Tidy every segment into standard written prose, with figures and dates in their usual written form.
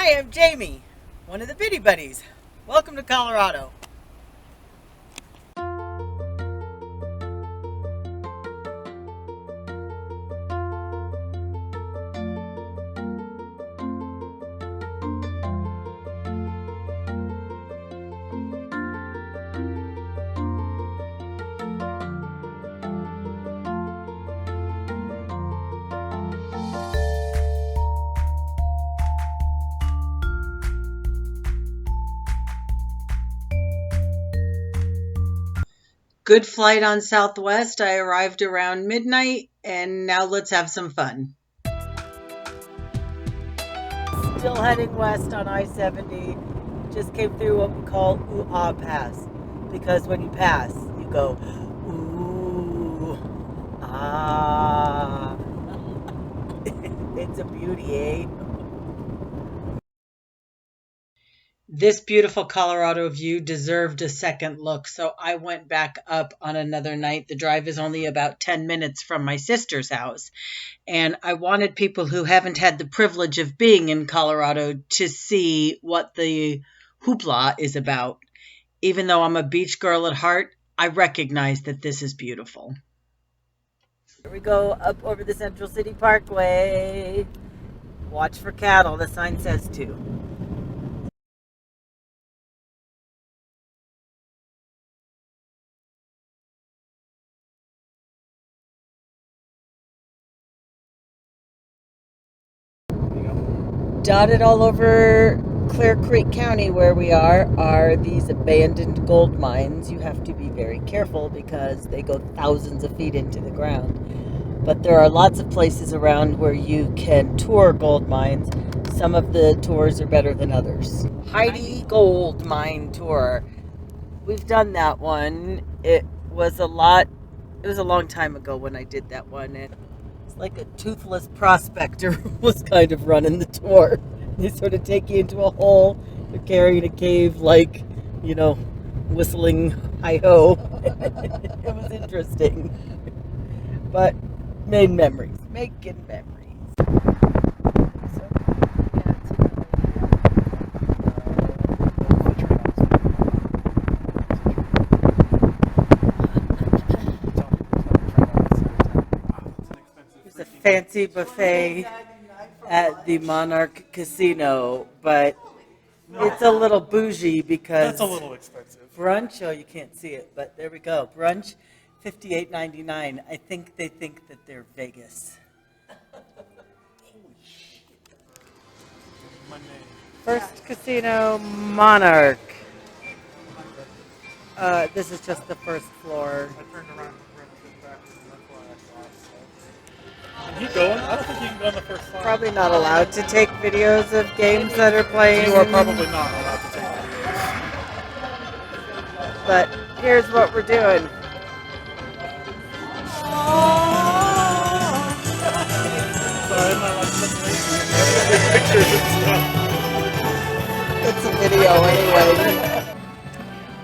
Hi, I'm Jamie, one of the Biddy Buddies. Welcome to Colorado. Good flight on Southwest. I arrived around midnight, and now let's have some fun. Still heading west on I-70. Just came through what we call Ooh-Ah Pass, because when you pass, you go, ooh, ah. It's a beauty, eh? This beautiful Colorado view deserved a second look, so I went back up on another night. The drive is only about 10 minutes from my sister's house, and I wanted people who haven't had the privilege of being in Colorado to see what the hoopla is about. Even though I'm a beach girl at heart, I recognize that this is beautiful. Here we go up over the Central City Parkway. Watch for cattle, the sign says to. Dotted all over Clear Creek County where we are these abandoned gold mines. You have to be very careful because they go thousands of feet into the ground. But there are lots of places around where you can tour gold mines. Some of the tours are better than others. Heidi Gold Mine Tour. We've done that one. It was a long time ago when I did that one. And it's like a toothless prospector was kind of running the tour. They sort of take you into a hole. They're carrying a cave like, whistling hi-ho. It was interesting. But making memories. There's a fancy buffet at the Monarch Casino, but it's a little bougie because That's a little expensive. brunch. Oh, you can't see it, but there we go. Brunch, $58.99. I think they think that they're Vegas. Holy shit. My name. First Casino, Monarch. This is just the first floor. I turned around and ran a bit back, and that's why I saw it. So. Can he go in? I don't think he can go on the first floor. Probably not allowed to take videos of games that are playing. You are probably not allowed to take videos. But here's what we're doing. Sorry, I'm not allowed to take pictures and stuff. It's a video anyway.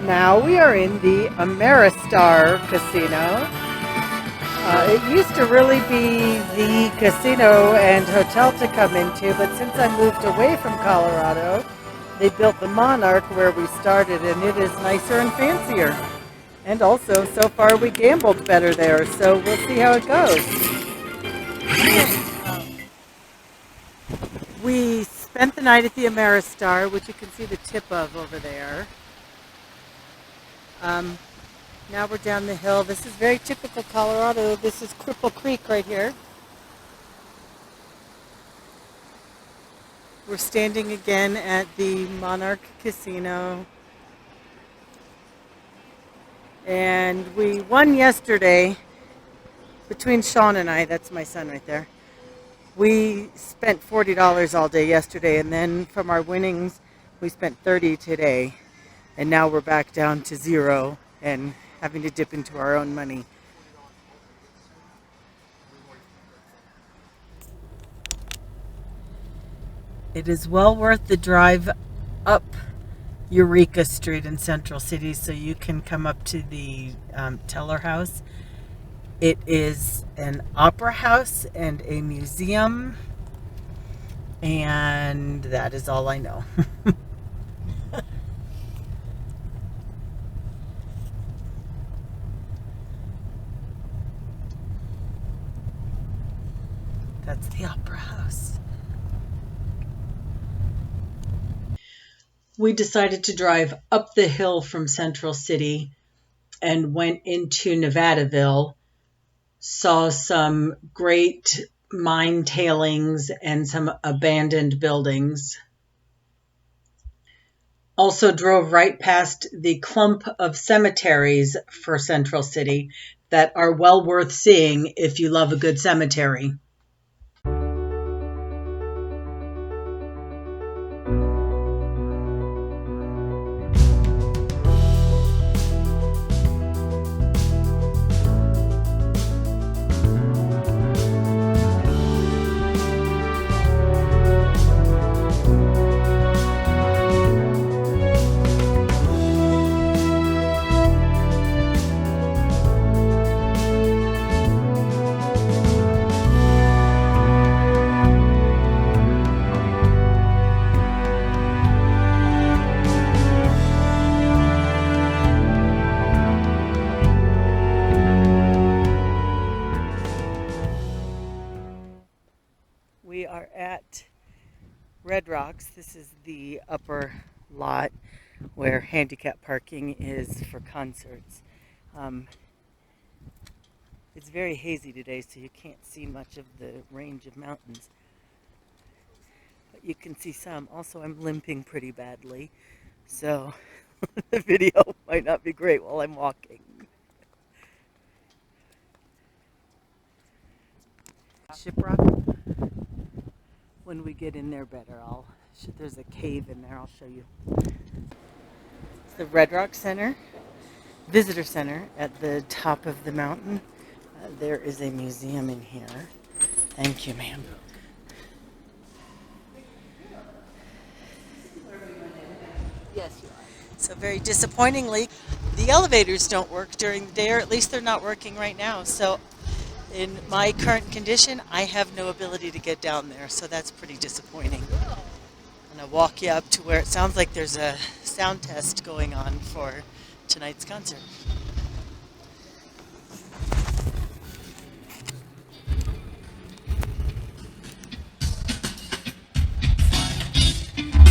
Now we are in the Ameristar Casino. It used to really be the casino and hotel to come into, but since I moved away from Colorado, they built the Monarch where we started, and it is nicer and fancier. And also, so far we gambled better there, so we'll see how it goes. We spent the night at the Ameristar, which you can see the tip of over there. Now we're down the hill. This is very typical Colorado. This is Cripple Creek right here. We're standing again at the Monarch Casino. And we won yesterday between Sean and I. That's my son right there. We spent $40 all day yesterday, and then from our winnings, we spent $30 today. And now we're back down to zero and having to dip into our own money. It is well worth the drive up Eureka Street in Central City so you can come up to the Teller House. It is an opera house and a museum And that is all I know. That's the Opera House. We decided to drive up the hill from Central City and went into Nevadaville, saw some great mine tailings and some abandoned buildings. Also drove right past the clump of cemeteries for Central City that are well worth seeing if you love a good cemetery. We are at Red Rocks. This is the upper lot where handicap parking is for concerts. It's very hazy today, so you can't see much of the range of mountains. But you can see some. Also, I'm limping pretty badly, so the video might not be great while I'm walking. Shiprock. When we get in there better, there's a cave in there, I'll show you. It's the Red Rock Center, Visitor Center at the top of the mountain. There is a museum in here. Thank you, ma'am. Yes, you are. So very disappointingly, the elevators don't work during the day, or at least they're not working right now. So in my current condition, I have no ability to get down there, so that's pretty disappointing. I'm going to walk you up to where it sounds like there's a sound test going on for tonight's concert.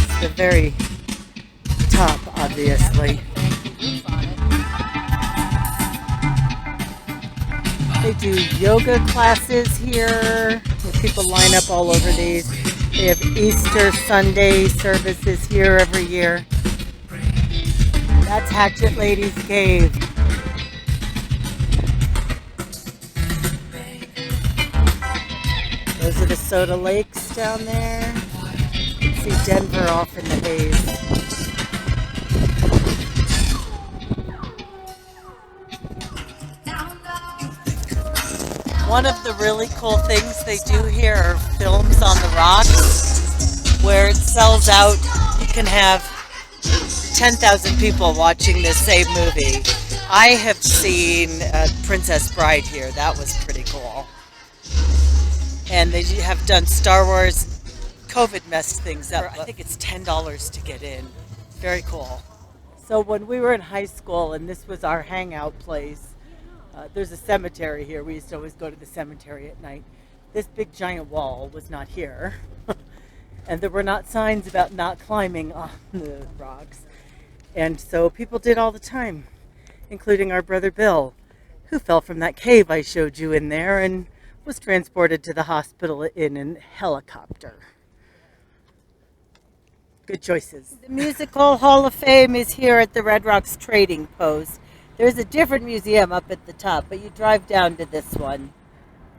It's the very top, obviously. They do yoga classes here. People line up all over these. They have Easter Sunday services here every year. That's Hatchet Lady's Cave. Those are the Soda Lakes down there. You can see Denver off in the haze. One of the really cool things they do here are films on the rocks, where it sells out. You can have 10,000 people watching this same movie. I have seen Princess Bride here. That was pretty cool. And they have done Star Wars. COVID messed things up. I think it's $10 to get in. Very cool. So when we were in high school and this was our hangout place, there's a cemetery here. We used to always go to the cemetery at night. This big giant wall was not here. And there were not signs about not climbing on the rocks. And so people did all the time, including our brother Bill, who fell from that cave I showed you in there and was transported to the hospital in a helicopter. Good choices. The Musical Hall of Fame is here at the Red Rocks Trading Post. There's a different museum up at the top, but you drive down to this one.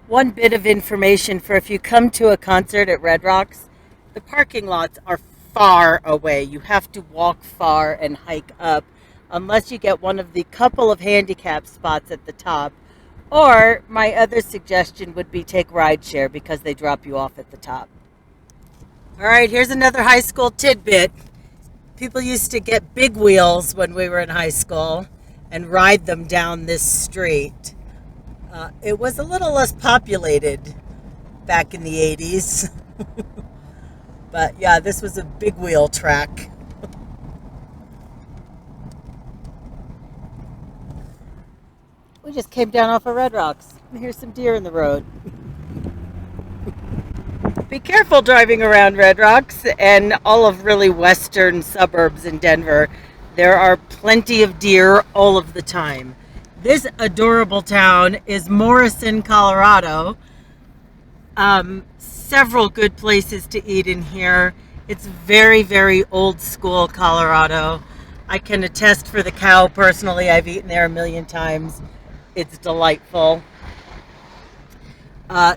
One bit of information for if you come to a concert at Red Rocks, the parking lots are far away. You have to walk far and hike up unless you get one of the couple of handicap spots at the top. Or my other suggestion would be take rideshare because they drop you off at the top. All right, here's another high school tidbit. People used to get big wheels when we were in high school and ride them down this street. It was a little less populated back in the 80s. But yeah, this was a big wheel track. We just came down off of Red Rocks. Here's some deer in the road. Be careful driving around Red Rocks and all of really western suburbs in Denver. There are plenty of deer all of the time. This adorable town is Morrison, Colorado. Several good places to eat in here. It's very, very old school Colorado. I can attest for the cow personally. I've eaten there a million times. It's delightful.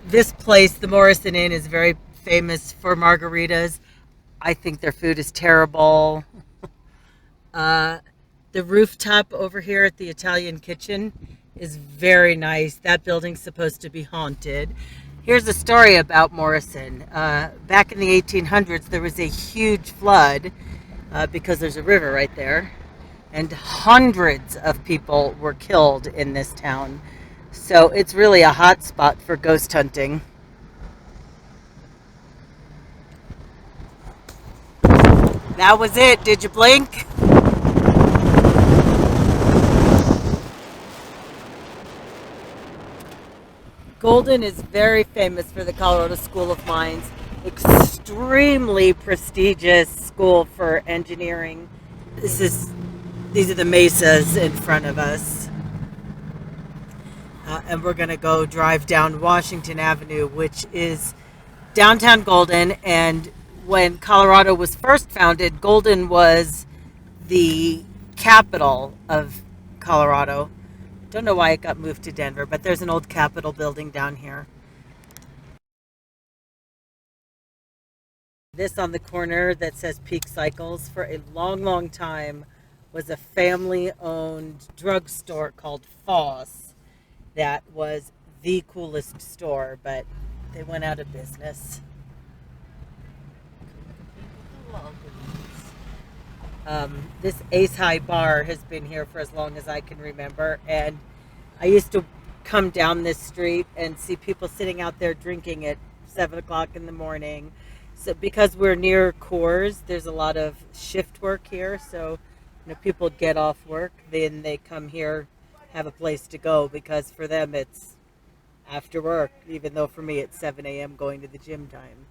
This place, the Morrison Inn, is very famous for margaritas. I think their food is terrible. The rooftop over here at the Italian Kitchen is very nice. That building's supposed to be haunted. Here's a story about Morrison. Back in the 1800s, there was a huge flood because there's a river right there, and hundreds of people were killed in this town. So it's really a hot spot for ghost hunting. That was it. Did you blink? Golden is very famous for the Colorado School of Mines. Extremely prestigious school for engineering. These are the mesas in front of us. And we're going to go drive down Washington Avenue, which is downtown Golden. And when Colorado was first founded, Golden was the capital of Colorado. Don't know why it got moved to Denver, but there's an old Capitol building down here. This on the corner that says Peak Cycles for a long, long time was a family-owned drugstore called Foss. That was the coolest store, but they went out of business. This Ace High bar has been here for as long as I can remember, and I used to come down this street and see people sitting out there drinking at 7 o'clock in the morning. So because we're near Coors, there's a lot of shift work here, so people get off work, then they come here, have a place to go, because for them it's after work, even though for me it's 7 a.m. going to the gym time.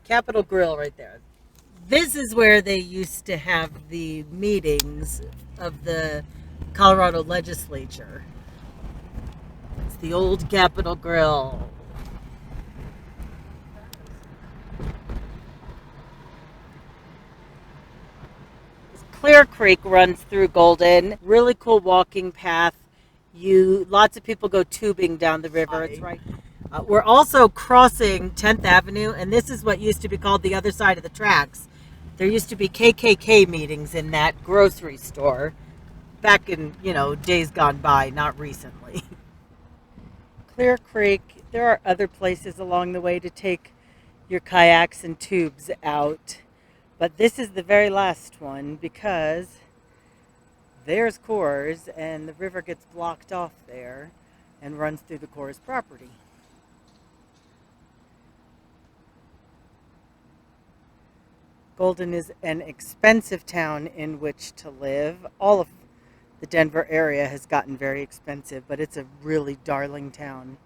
Capitol Grill right there. This is where they used to have the meetings of the Colorado legislature. It's the old Capitol Grill. Clear Creek runs through Golden. Really cool walking path. Lots of people go tubing down the river. It's right. We're also crossing 10th Avenue, and this is what used to be called the other side of the tracks. There used to be KKK meetings in that grocery store back in, days gone by, not recently. Clear Creek. There are other places along the way to take your kayaks and tubes out, but this is the very last one because there's Coors, and the river gets blocked off there and runs through the Coors property. Golden is an expensive town in which to live. All of the Denver area has gotten very expensive, but it's a really darling town.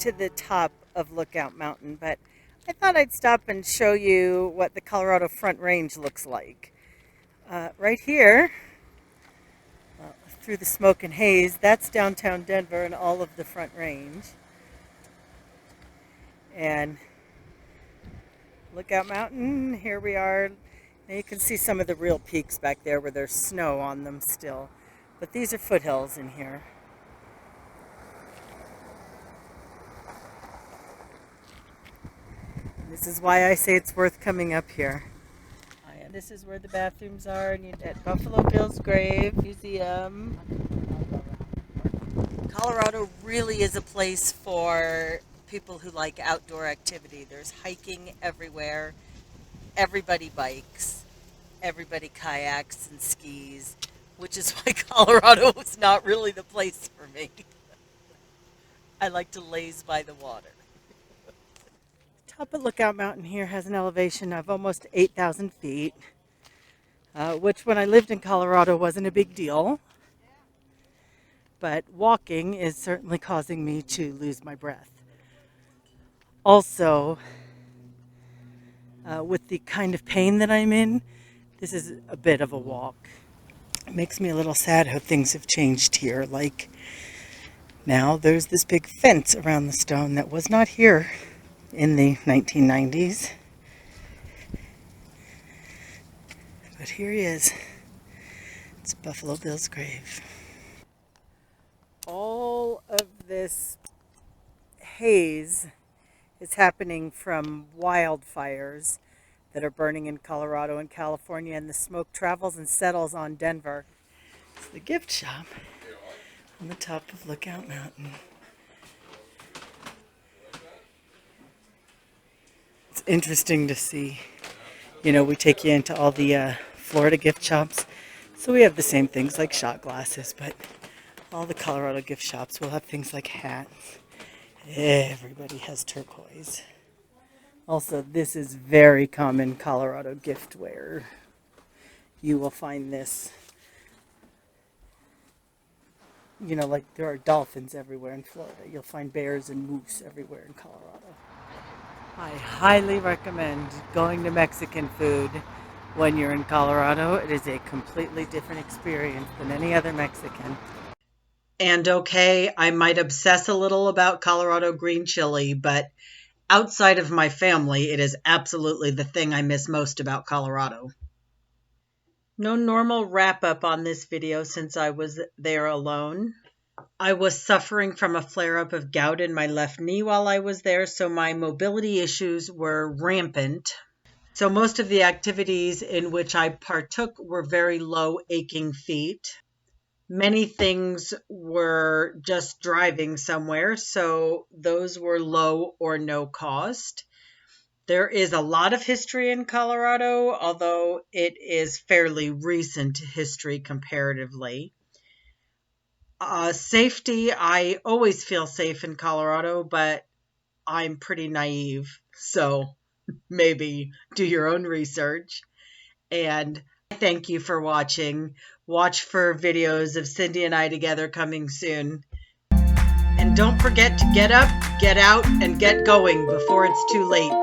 to the top of Lookout Mountain, but I thought I'd stop and show you what the Colorado Front Range looks like. Right here, through the smoke and haze, that's downtown Denver and all of the Front Range. And Lookout Mountain, here we are. Now you can see some of the real peaks back there where there's snow on them still. But these are foothills in here. This is why I say it's worth coming up here. And this is where the bathrooms are, and at Buffalo Bill's Grave Museum. Colorado really is a place for people who like outdoor activity. There's hiking everywhere. Everybody bikes. Everybody kayaks and skis, which is why Colorado is not really the place for me. I like to laze by the water. Top of Lookout Mountain here has an elevation of almost 8,000 feet, which when I lived in Colorado wasn't a big deal. But walking is certainly causing me to lose my breath. Also, with the kind of pain that I'm in, this is a bit of a walk. It makes me a little sad how things have changed here. Like now there's this big fence around the stone that was not here in the 1990s. But here he is. It's Buffalo Bill's grave. All of this haze is happening from wildfires that are burning in Colorado and California, and the smoke travels and settles on Denver. It's the gift shop on the top of Lookout Mountain. It's interesting to see. You know, we take you into all the Florida gift shops, so we have the same things like shot glasses, but all the Colorado gift shops will have things like hats. Everybody has turquoise. Also, this is very common Colorado giftware. You will find this, you know, like there are dolphins everywhere in Florida. You'll find bears and moose everywhere in Colorado. I highly recommend going to Mexican food when you're in Colorado. It is a completely different experience than any other Mexican. And okay, I might obsess a little about Colorado green chili, but outside of my family, it is absolutely the thing I miss most about Colorado. No normal wrap-up on this video since I was there alone. I was suffering from a flare-up of gout in my left knee while I was there, so my mobility issues were rampant. So most of the activities in which I partook were very low aching feet. Many things were just driving somewhere, so those were low or no cost. There is a lot of history in Colorado, although it is fairly recent history comparatively. Safety, I always feel safe in Colorado, but I'm pretty naive, so maybe do your own research. And thank you for watching. Watch for videos of Cindy and I together coming soon. And don't forget to get up, get out, and get going before it's too late.